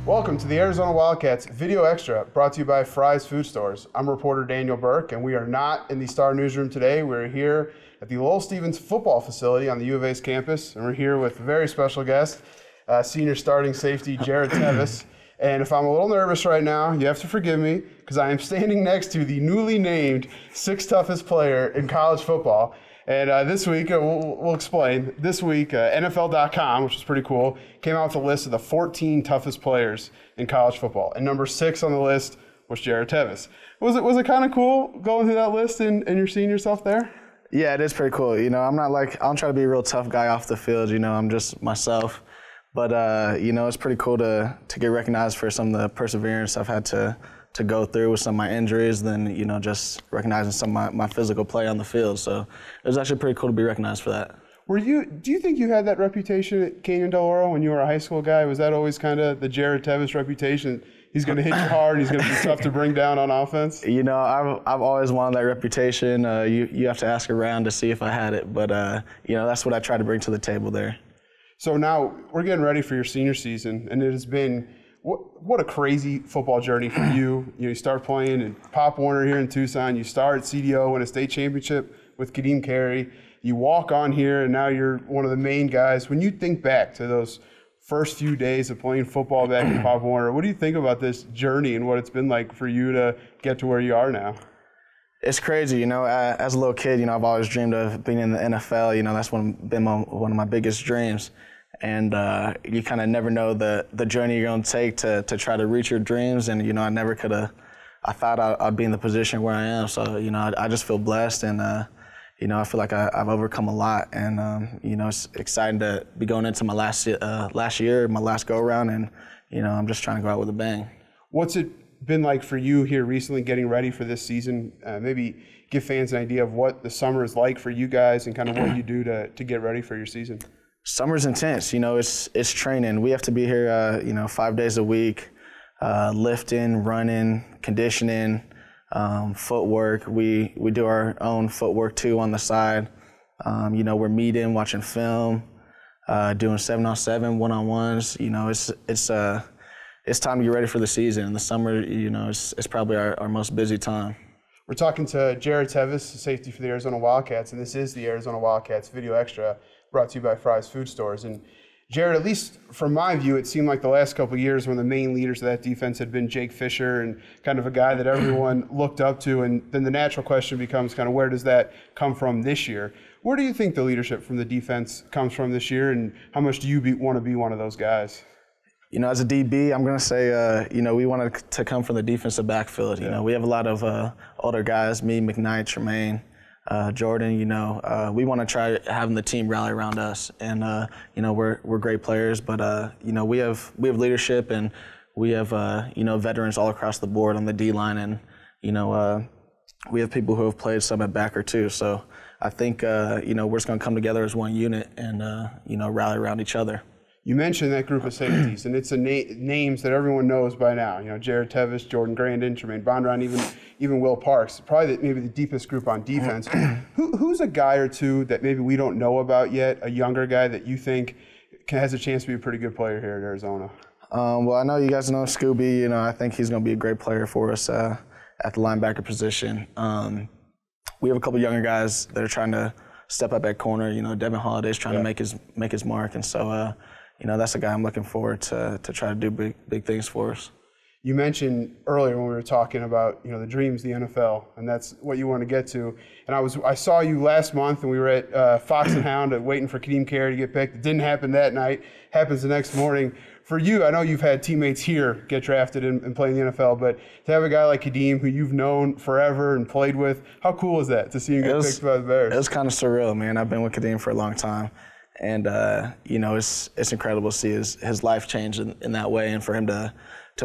Welcome to the Arizona Wildcats Video Extra, brought to you by Fry's Food Stores. I'm reporter Daniel Berk, and we are not in the Star Newsroom today. We're here at the Lowell Stevens football facility on the U of A's campus, and we're here with a very special guest, senior starting safety Jared Tevis. And if I'm a little nervous right now, you have to forgive me, because I am standing next to the newly named sixth toughest player in college football. And this week, we'll explain. This week, NFL.com, which is pretty cool, came out with a list of the 14 toughest players in college football. And number 6 on the list was Jared Tevis. Was it kind of cool going through that list and you're seeing yourself there? Yeah, it is pretty cool. You know, I don't try to be a real tough guy off the field. You know, I'm just myself. But, you know, it's pretty cool to get recognized for some of the perseverance I've had to go through with some of my injuries, then, you know, just recognizing some of my physical play on the field. So it was actually pretty cool to be recognized for that. Do you think you had that reputation at Canyon Del Oro when you were a high school guy? Was that always kind of the Jared Tevis reputation? He's going to hit you hard, and he's going to be tough to bring down on offense? You know, I've always wanted that reputation. You have to ask around to see if I had it. But, you know, that's what I try to bring to the table there. So now we're getting ready for your senior season, and it has been what a crazy football journey for you. You know, you start playing in Pop Warner here in Tucson. You start at CDO, win a state championship with Kadeem Carey. You walk on here, and now you're one of the main guys. When you think back to those first few days of playing football back in Pop Warner, what do you think about this journey and what it's been like for you to get to where you are now? It's crazy, you know. As a little kid, you know, I've always dreamed of being in the NFL. You know, that's been one of my biggest dreams. And you kind of never know the journey you're going to take to try to reach your dreams. And, you know, I thought I'd be in the position where I am. So, you know, I just feel blessed. And, you know, I feel like I've overcome a lot. And, you know, it's exciting to be going into my last year, my last go-around. And, you know, I'm just trying to go out with a bang. What's it been like for you here recently getting ready for this season? Maybe give fans an idea of what the summer is like for you guys and kind of what you do to get ready for your season. Summer's intense, you know, it's training. We have to be here, you know, 5 days a week, lifting, running, conditioning, footwork. We do our own footwork too on the side. You know, we're meeting, watching film, doing 7-on-7, 1-on-1s. You know, it's time to get ready for the season. And the summer, you know, it's probably our most busy time. We're talking to Jared Tevis, safety for the Arizona Wildcats, and this is the Arizona Wildcats Video Extra, brought to you by Fry's Food Stores. And Jared, at least from my view, it seemed like the last couple of years when the main leaders of that defense had been Jake Fisher and kind of a guy that everyone looked up to. And then the natural question becomes kind of where does that come from this year? Where do you think the leadership from the defense comes from this year, and how much do you want to be one of those guys? You know, as a DB, I'm going to say, you know, we wanted to come from the defensive backfield. You know, we have a lot of older guys, me, McKnight, Tremaine, Jordan. You know, we want to try having the team rally around us. And, you know, we're great players, but, you know, we have leadership, and we have, you know, veterans all across the board on the D-line. And, you know, we have people who have played some at backer too. So I think, you know, we're just going to come together as one unit and, you know, rally around each other. You mentioned that group of safeties, and it's names that everyone knows by now. You know, Jared Tevis, Jordan Grandin, Tremaine Bondron, even Will Parks. Probably maybe the deepest group on defense. Who's a guy or two that maybe we don't know about yet, a younger guy that you think has a chance to be a pretty good player here at Arizona? Well, I know you guys know Scooby. You know, I think he's going to be a great player for us at the linebacker position. We have a couple younger guys that are trying to step up at corner. You know, Devin Holiday's trying to make his mark, and so. You know, that's a guy I'm looking forward to try to do big things for us. You mentioned earlier when we were talking about, you know, the dreams, the NFL, and that's what you want to get to. And I saw you last month, and we were at Fox and Hound waiting for Kadeem Carey to get picked. It didn't happen that night. Happens the next morning. For you, I know you've had teammates here get drafted and play in the NFL, but to have a guy like Kadeem, who you've known forever and played with, how cool is that to see him get picked by the Bears? It was kind of surreal, man. I've been with Kadeem for a long time. And, you know, it's incredible to see his life change in that way, and for him to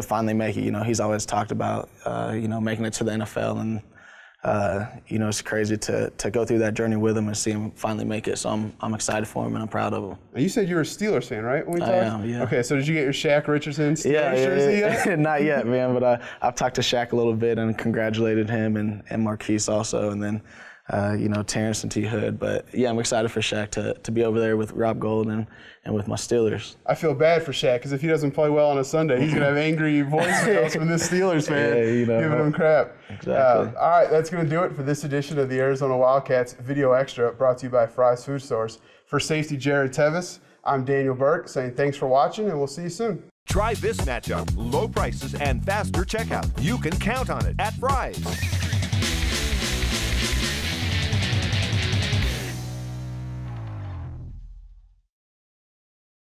finally make it. You know, he's always talked about, you know, making it to the NFL, and, you know, it's crazy to go through that journey with him and see him finally make it. So I'm excited for him, and I'm proud of him. You said you were a Steelers fan, right? When we talked? I am, yeah. Okay, so did you get your Shaq Richardson Steelers jersey yet? Not yet, man, but I've talked to Shaq a little bit and congratulated him and Marquise also, and then Terrence and T. Hood. But yeah, I'm excited for Shaq to be over there with Rob Golden and with my Steelers. I feel bad for Shaq because if he doesn't play well on a Sunday, he's gonna have angry voicemails from this Steelers fan giving him crap. Exactly. All right, that's gonna do it for this edition of the Arizona Wildcats Video Extra, brought to you by Fry's Food Stores. For safety Jared Tevis, I'm Daniel Berk saying thanks for watching, and we'll see you soon. Try this matchup: low prices and faster checkout. You can count on it at Fry's.